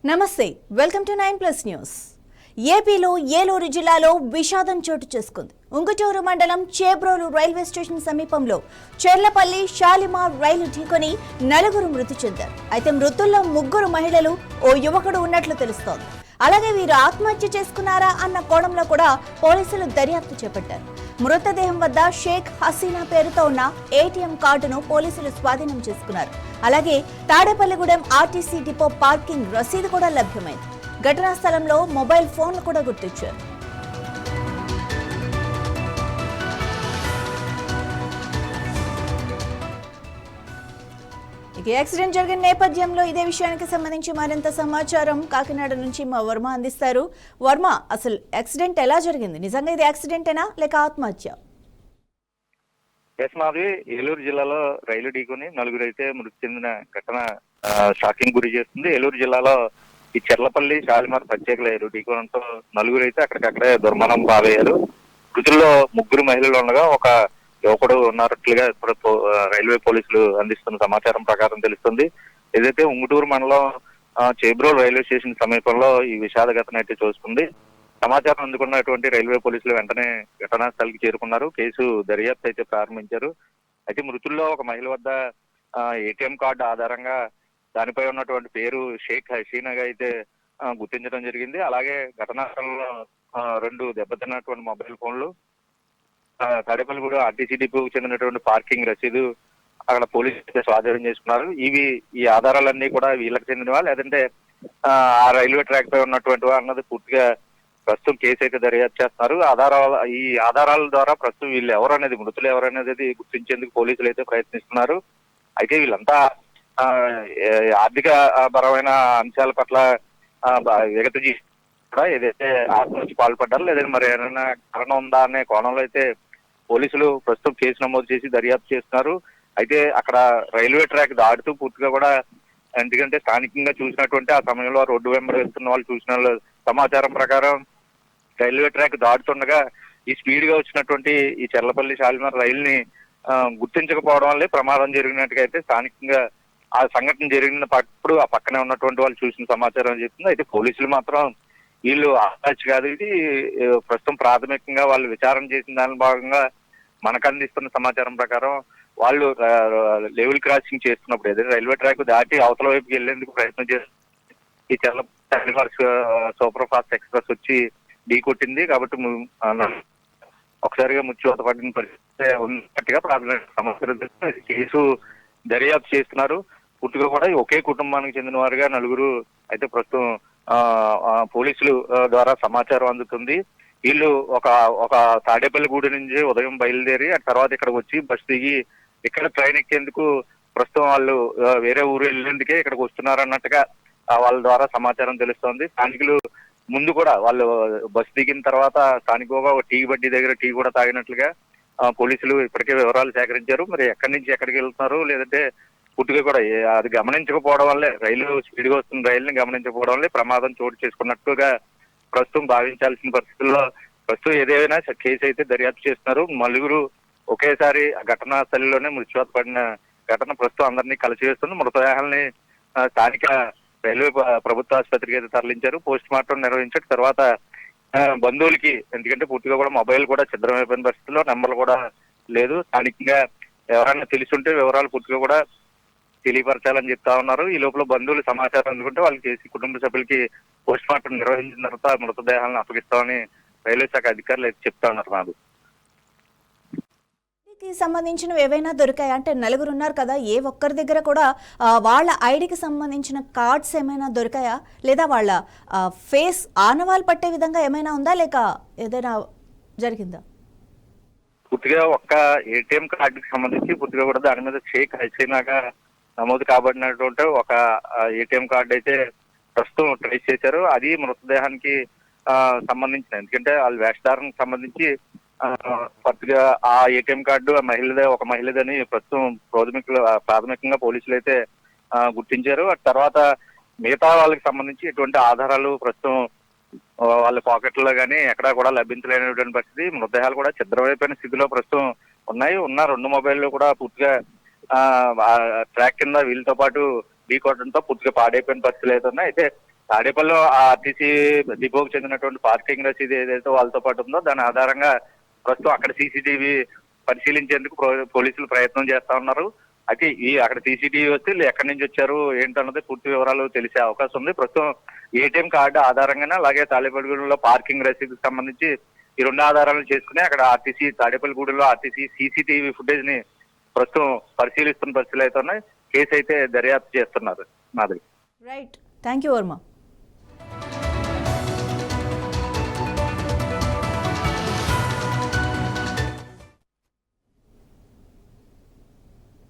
నమస్తే welcome to 9+ news. ఏపీలో ఏలూరు జిల్లాలో విషాదం చోటు చేసుకుంది. ఉంగుటూరు మండలం చేబ్రోలు రైల్వే స్టేషన్ సమీపంలో చెర్లపల్లి షాలిమార్ రైలు ఢీకొని 4 మృతి చెందారు. అయితే మృతుల్లో 3 మహిళలు, ఓ యువకుడు ఉన్నట్లు తెలుస్తోంది. అలాగే వీరు ఆత్మహత్య చేసుకున్నారా అన్న కోణంలో కూడా పోలీసులు దర్యాప్తు చేపట్టారు. మృతదేహం వద్ద షేక్ హసీనా పేరుతో ఉన్న ఏటీఎం కార్డును పోలీసులు స్వాధీనం చేసుకున్నారు. అలాగే తాడేపల్లిగూడెం ఆర్టీసీ డిపో పార్కింగ్ రసీదు కూడా లభ్యమైంది. ఘటనా స్థలంలో మొబైల్ ఫోన్లు కూడా గుర్తించారు. యాక్సిడెంట్ జరిగిన నేపథ్యంలో ఇదే విషయానికి సంబంధించి మరింత సమాచారం కాకినాడ నుంచి మా వర్మ అందిస్తారు. వర్మ, అసలు యాక్సిడెంట్ ఎలా జరిగింది? నిజంగా ఇది యాక్సిడెంటేనా లేక ఆత్మహత్య? మాది ఏలూరు జిల్లాలో రైలు ఢీకొని 4 అయితే మృతి చెందిన ఘటన షాకింగ్ గురి చేస్తుంది. ఏలూరు జిల్లాలో ఈ చెర్లపల్లి షాలిమార్ ప్రత్యేక రైలు ఢీకోనంతో 4 అయితే అక్కడికక్కడే దుర్మరణం పాలయ్యారు. మృతుల్లో 3 మహిళలు ఉండగా ఒక యువకుడు ఉన్నట్లుగా ఇప్పుడు రైల్వే పోలీసులు అందిస్తున్న సమాచారం ప్రకారం తెలుస్తుంది. ఏదైతే ఉంగుటూరు మండలం చేబ్రోలు రైల్వే స్టేషన్ సమీపంలో ఈ విషాద ఘటన అయితే చూస్తుంది. సమాచారం అందుకున్నటువంటి రైల్వే పోలీసులు వెంటనే ఘటనా స్థలికి చేరుకున్నారు. కేసు దర్యాప్తు అయితే ప్రారంభించారు. అయితే మృతుల్లో ఒక మహిళ వద్ద ఏటీఎం కార్డు ఆధారంగా దానిపై ఉన్నటువంటి పేరు షేక్ హసీనాగా అయితే గుర్తించడం జరిగింది. అలాగే ఘటనా స్థలంలో 2 దెబ్బతిన్నటువంటి మొబైల్ ఫోన్లు, తాడేపల్లిగూడెం ఆర్టీసీ డిపోకు చెందినటువంటి పార్కింగ్ రసీదు అక్కడ పోలీసులు స్వాధీనం చేసుకున్నారు. ఈ ఆధారాలన్నీ కూడా వీళ్ళకి చెందినవా లేదంటే ఆ రైల్వే ట్రాక్ పై ఉన్నటువంటివా అన్నది పూర్తిగా ప్రస్తుతం కేసు అయితే దర్యాప్తు చేస్తున్నారు. ఈ ఆధారాల ద్వారా ప్రస్తుతం వీళ్ళు ఎవరనేది, మృతులు ఎవరనేది గుర్తించేందుకు పోలీసులు అయితే ప్రయత్నిస్తున్నారు. అయితే వీళ్ళంతా ఆర్థిక పరమైన అంశాల పట్ల విగత కూడా ఏదైతే ఆత్మహత్య పాల్పడ్డారో లేదంటే మరి ఏమైనా కారణం ఉందా అనే కోణంలో అయితే పోలీసులు ప్రస్తుతం కేసు నమోదు చేసి దర్యాప్తు చేస్తున్నారు. అయితే అక్కడ రైల్వే ట్రాక్ దాటుతూ పూర్తిగా కూడా, ఎందుకంటే స్థానికంగా చూసినటువంటి ఆ సమయంలో రోడ్డు వెంబడి వెళ్తున్న వాళ్ళు చూసిన సమాచారం ప్రకారం రైల్వే ట్రాక్ దాటుతుండగా ఈ స్పీడ్ గా వచ్చినటువంటి ఈ చెర్లపల్లి షాలిమార్ రైలుని గుర్తించకపోవడం వల్లే ప్రమాదం జరిగినట్టుగా అయితే స్థానికంగా ఆ సంఘటన జరిగినప్పుడు ఆ పక్కనే ఉన్నటువంటి వాళ్ళు చూసిన సమాచారం చెప్తుంది. అయితే పోలీసులు మాత్రం వీళ్ళు ఆత్మహత్య కాదు, ఇది ప్రస్తుతం ప్రాథమికంగా వాళ్ళు విచారణ చేసిన దాని భాగంగా మనకు అందిస్తున్న సమాచారం ప్రకారం వాళ్ళు లెవెల్ క్రాసింగ్ చేస్తున్నప్పుడు ఏదైతే రైల్వే ట్రాక్ దాటి అవతల వైపుకి వెళ్లేందుకు ప్రయత్నం చేస్తున్నారు. ఈ చెర్లపల్లి సూపర్ ఫాస్ట్ ఎక్స్ప్రెస్ వచ్చి ఢీ కొట్టింది కాబట్టి ఒకసారిగా ముచ్చోత పడిన పరిస్థితి ఉన్నట్టుగా ప్రాథమిక సమస్య కేసు దర్యాప్తు చేస్తున్నారు. పూర్తిగా కూడా ఒకే కుటుంబానికి చెందిన వారుగా 4 అయితే ప్రస్తుతం పోలీసులు ద్వారా సమాచారం అందుతుంది. వీళ్ళు ఒక తాడేపల్లిగూడెం నుంచి ఉదయం బయలుదేరి ఆ తర్వాత ఇక్కడికి వచ్చి బస్సు దిగి ఇక్కడ ట్రైన్ ఎక్కేందుకు ప్రస్తుతం వాళ్ళు వేరే ఊరు వెళ్ళేందుకే ఇక్కడికి వస్తున్నారు అన్నట్టుగా వాళ్ళ ద్వారా సమాచారం తెలుస్తోంది. స్థానికులు ముందు కూడా వాళ్ళు బస్సు దిగిన తర్వాత స్థానికంగా ఒక టీ బడ్డీ దగ్గర టీ కూడా తాగినట్లుగా పోలీసులు ఇప్పటికే వివరాలు సేకరించారు. మరి ఎక్కడి నుంచి ఎక్కడికి వెళ్తున్నారు లేదంటే పూర్తిగా కూడా అది గమనించకపోవడం వల్లే, రైలు స్పీడ్గా వస్తున్న రైలుని గమనించకపోవడం వల్లే ప్రమాదం చోటు చేసుకున్నట్టుగా ప్రస్తుతం భావించాల్సిన పరిస్థితుల్లో ప్రస్తుతం ఏదైనా కేసు అయితే దర్యాప్తు చేస్తున్నారు. 4 ఒకేసారి ఘటనా స్థలిలోనే మృత్యువాత పడిన ఘటన ప్రస్తుతం అందరినీ కలిసివేస్తుంది. మృతదేహాలని స్థానిక రైల్వే ప్రభుత్వ ఆసుపత్రికి అయితే తరలించారు. పోస్ట్ మార్టం నిర్వహించారు. తర్వాత బంధువులకి, ఎందుకంటే పూర్తిగా కూడా మొబైల్ కూడా ఛిద్రమైపోయిన పరిస్థితుల్లో నెంబర్లు కూడా లేదు. స్థానికంగా ఎవరైనా తెలుసుంటే వివరాలు పూర్తిగా కూడా తెలియపరచాలని చెప్తా ఉన్నారు. ఈ లోపల బంధువులు సమాచారం అందుకుంటే వాళ్ళకి చేసి కుటుంబ సభ్యులకి పోస్ట్ మార్టం నిర్వహించిన తర్వాత మృతదేహాలను అప్పగిస్తామని రైల్వే శాఖ అధికారులు అయితే చెప్తా ఉన్నారు. నాకు సంబంధించినవి ఏవైనా దొరికాయి అంటే 4 ఉన్నారు కదా, ఏ ఒక్కరి దగ్గర కూడా వాళ్ళ ఐడికి సంబంధించిన కార్డ్స్ ఏమైనా దొరికాయా లేదా వాళ్ళ ఫేస్ ఆనవాళ్ళు పట్టే విధంగా ఏమైనా ఉందా లేక ఏదైనా జరిగిందా? పూర్తిగా ఒక్క ఏటీఎం కార్డుకి సంబంధించి పూర్తిగా కూడా దాని మీద షేక్ హసీనాగా నమోదు కాబడినటువంటి ఒక ఏటీఎం కార్డు అయితే ప్రస్తుతం ట్రేస్ చేశారు. అది మృతదేహానికి సంబంధించిన, ఎందుకంటే వాళ్ళ వేషధారణకు సంబంధించి పూర్తిగా ఆ ఏటీఎం కార్డు ఒక మహిళదని ప్రస్తుతం ప్రాథమికంగా పోలీసులు అయితే గుర్తించారు. ఆ తర్వాత మిగతా వాళ్ళకి సంబంధించి ఎటువంటి ఆధారాలు ప్రస్తుతం వాళ్ళ పాకెట్లో కానీ ఎక్కడా కూడా లభించలేనటువంటి పరిస్థితి. మృతదేహాలు కూడా ఛిద్రమైపోయిన స్థితిలో ప్రస్తుతం ఉన్న 2 మొబైల్లో కూడా పూర్తిగా ట్రాక్ కింద వీళ్ళతో పాటు ఢీ కొట్టడంతో పూర్తిగా పాడైపోయిన పరిస్థితులు అయితే ఉన్నాయి. అయితే తాడేపల్లిలో ఆ ఆర్టీసీ డిపోకి చెందినటువంటి పార్కింగ్ రసీదు ఏదైతే వాళ్ళతో పాటు ఉందో దాని ఆధారంగా ప్రస్తుతం అక్కడ సీసీటీవీ పరిశీలించేందుకు పోలీసులు ప్రయత్నం చేస్తా ఉన్నారు. అయితే అక్కడ సీసీటీవీ వస్తే వీళ్ళు ఎక్కడి నుంచి వచ్చారు ఏంటన్నది పూర్తి వివరాలు తెలిసే అవకాశం ఉంది. ప్రస్తుతం ఏటీఎం కార్డు ఆధారంగానే అలాగే తాడేపల్లిగూడెంలో పార్కింగ్ రసీదుకు సంబంధించి ఈ రెండు ఆధారాలను చేసుకుని అక్కడ ఆర్టీసీ తాడేపల్లిగూడెంలో ఆర్టీసీ సీసీటీవీ ఫుటేజ్ ని ప్రస్తుతం పరిశీలిస్తున్న పరిస్థితులు అయితే ఉన్నాయి. కేసు అయితే దర్యాప్తు చేస్తున్నారు. Madhavi. Right, thank you Varma.